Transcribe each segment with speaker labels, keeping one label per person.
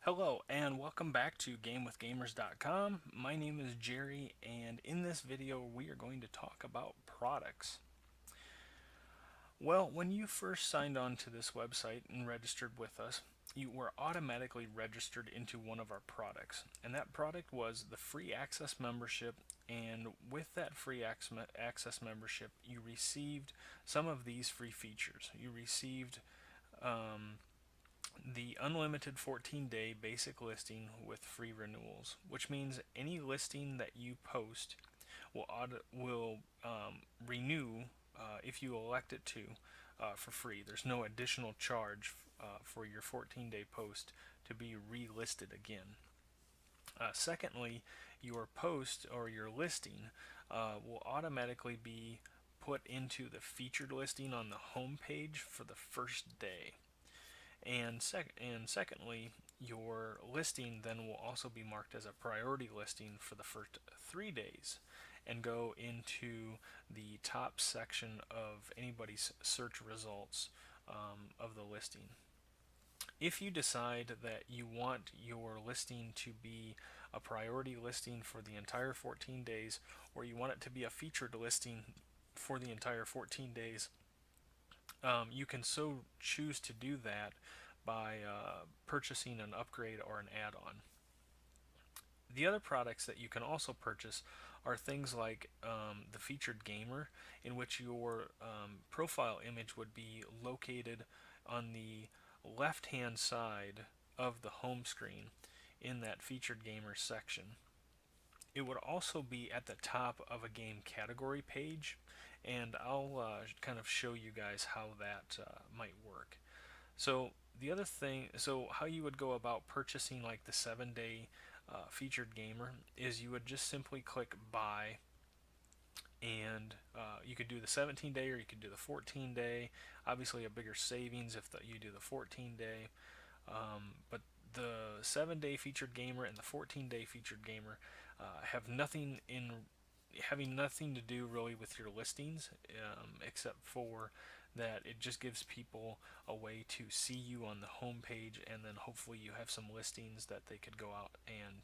Speaker 1: Hello and welcome back to GameWithGamers.com. My name is Jerry, and in this video we are going to talk about products. Well, when you first signed on to this website and registered with us, you were automatically registered into one of our products, and that product was the free access membership. And with that free access membership, you received some of these free features. You received um, the unlimited 14-day basic listing with free renewals, which means any listing that you post will renew if you elect it to for free. There's no additional charge for your 14-day post to be relisted again. Secondly, your post or your listing will automatically be put into the featured listing on the home page for the first day. And secondly, your listing then will also be marked as a priority listing for the first 3 days and go into the top section of anybody's search results of the listing. If you decide that you want your listing to be a priority listing for the entire 14 days, or you want it to be a featured listing for the entire 14 days, you can so choose to do that by purchasing an upgrade or an add-on. The other products that you can also purchase are things like the featured gamer, in which your profile image would be located on the left hand side of the home screen in that featured gamer section. It would also be at the top of a game category page, and I'll kind of show you guys how that might work. So the other thing, so how you would go about purchasing like the 7-day featured gamer is you would just simply click buy, and you could do the 17-day or you could do the 14-day. Obviously, a bigger savings if you do the 14-day. But the 7-day featured gamer and the 14-day featured gamer have nothing in having nothing to do really with your listings, except for that it just gives people a way to see you on the home page, and then hopefully you have some listings that they could go out and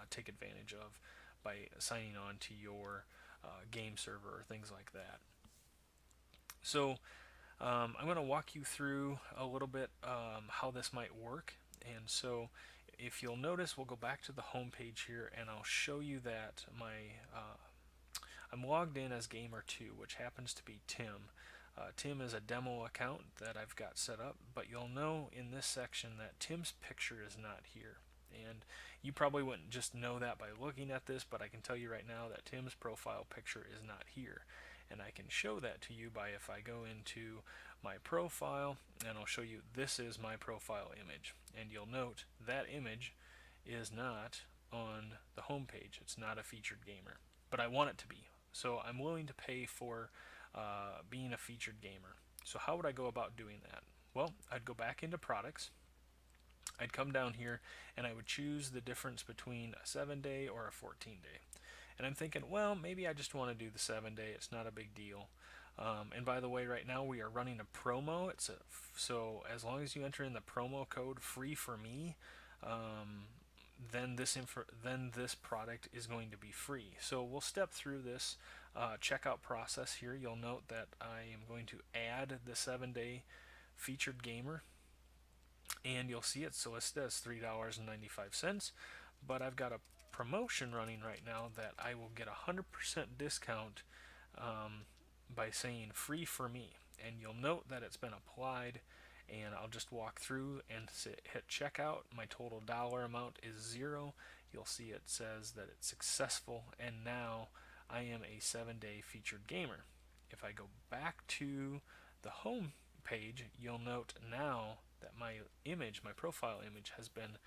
Speaker 1: take advantage of by signing on to your game server or things like that. So I'm going to walk you through a little bit how this might work. And so if you'll notice, we'll go back to the home page here, and I'll show you that I'm logged in as Gamer2, which happens to be Tim. Tim is a demo account that I've got set up, but you'll know in this section that Tim's picture is not here. And you probably wouldn't just know that by looking at this, but I can tell you right now that Tim's profile picture is not here. And I can show that to you by if I go into my profile, and I'll show you this is my profile image. And you'll note that image is not on the home page. It's not a featured gamer, but I want it to be. So I'm willing to pay for being a featured gamer. So how would I go about doing that? Well, I'd go back into products. I'd come down here and I would choose the difference between a 7-day or a 14-day. And I'm thinking, well, maybe I just want to do the 7-day. It's not a big deal. And by the way, right now we are running a promo. So as long as you enter in the promo code free for me, then this product is going to be free. So we'll step through this checkout process here. You'll note that I am going to add the 7-day featured gamer, and you'll see it's listed as $3.95, but I've got a promotion running right now that I will get a 100% discount by saying free for me. And you'll note that it's been applied, and I'll just walk through and hit checkout. My total dollar amount is 0. You'll see it says that it's successful, and now I am a 7-day featured gamer. If I go back to the home page, you'll note now that my image, my profile image, has been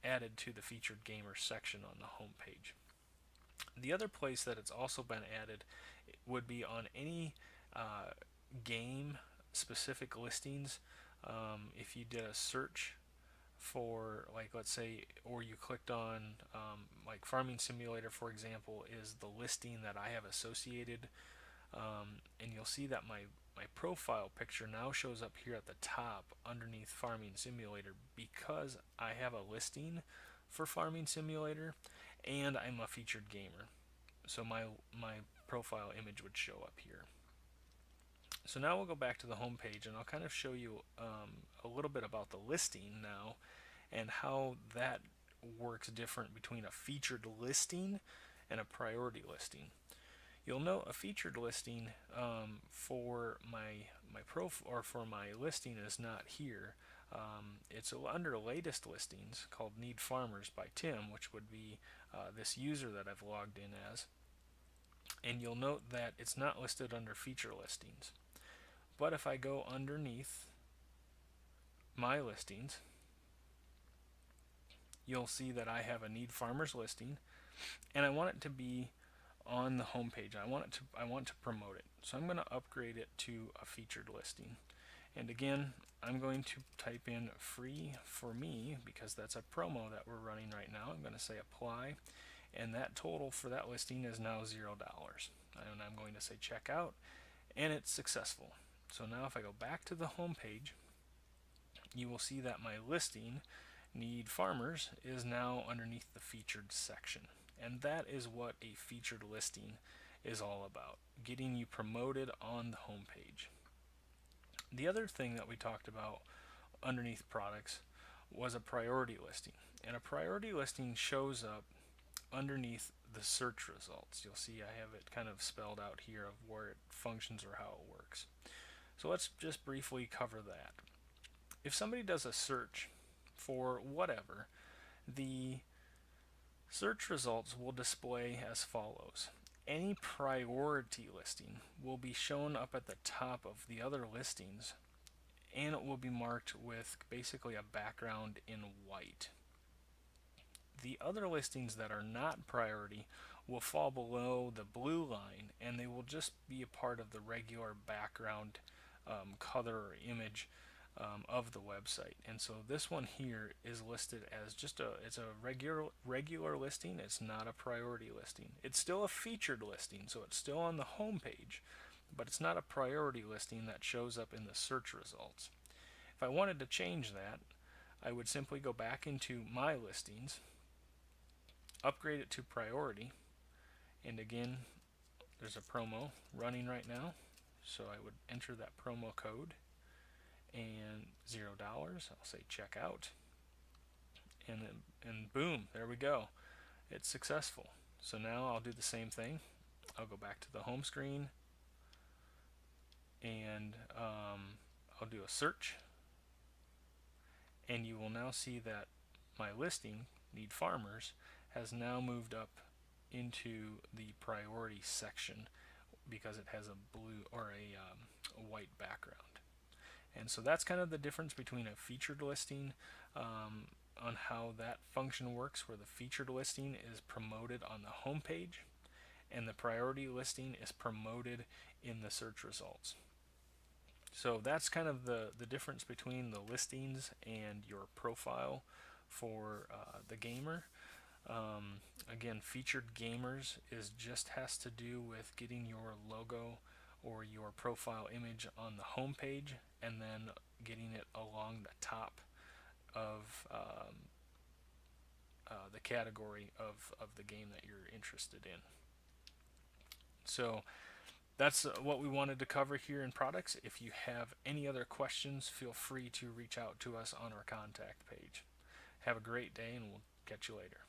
Speaker 1: added to the featured gamer section on the home page. The other place that it's also been added would be on any game specific listings. If you did a search for, like, let's say, or you clicked on like Farming Simulator, for example, is the listing that I have associated, and you'll see that my my profile picture now shows up here at the top underneath Farming Simulator because I have a listing for Farming Simulator and I'm a featured gamer. So my profile image would show up here. So now we'll go back to the home page and I'll kind of show you a little bit about the listing now and how that works different between a featured listing and a priority listing. You'll note a featured listing for my listing is not here. It's under latest listings called Need Farmers by Tim, which would be this user that I've logged in as. And you'll note that it's not listed under feature listings. But if I go underneath my listings, you'll see that I have a Need Farmers listing, and I want it to be on the home page. I want to promote it. So I'm going to upgrade it to a featured listing. And again, I'm going to type in free for me because that's a promo that we're running right now. I'm going to say apply, and that total for that listing is now $0. And I'm going to say checkout, and it's successful. So now if I go back to the home page, you will see that my listing, Need Farmers, is now underneath the featured section. And that is what a featured listing is all about, getting you promoted on the home page. The other thing that we talked about underneath products was a priority listing. And a priority listing shows up underneath the search results. You'll see I have it kind of spelled out here of where it functions or how it works. So let's just briefly cover that. If somebody does a search for whatever, the search results will display as follows. Any priority listing will be shown up at the top of the other listings, and it will be marked with basically a background in white. The other listings that are not priority will fall below the blue line, and they will just be a part of the regular background color or image of the website. And so this one here is listed as it's a regular listing. It's not a priority listing. It's still a featured listing, so it's still on the home page, but it's not a priority listing that shows up in the search results. If I wanted to change that, I would simply go back into my listings, upgrade it to priority, and again, there's a promo running right now, so I would enter that promo code and $0. I'll say checkout, and boom, there we go. It's successful. So now I'll do the same thing. I'll go back to the home screen, and I'll do a search, and you will now see that my listing, Need Farmers, has now moved up into the priority section because it has a blue or a white background. And so that's kind of the difference between a featured listing on how that function works, where the featured listing is promoted on the home page and the priority listing is promoted in the search results. So that's kind of the difference between the listings and your profile for the gamer. Again, featured gamers has to do with getting your logo or your profile image on the home page and then getting it along the top of the category of the game that you're interested in. So that's what we wanted to cover here in products. If you have any other questions, feel free to reach out to us on our contact page. Have a great day, and we'll catch you later.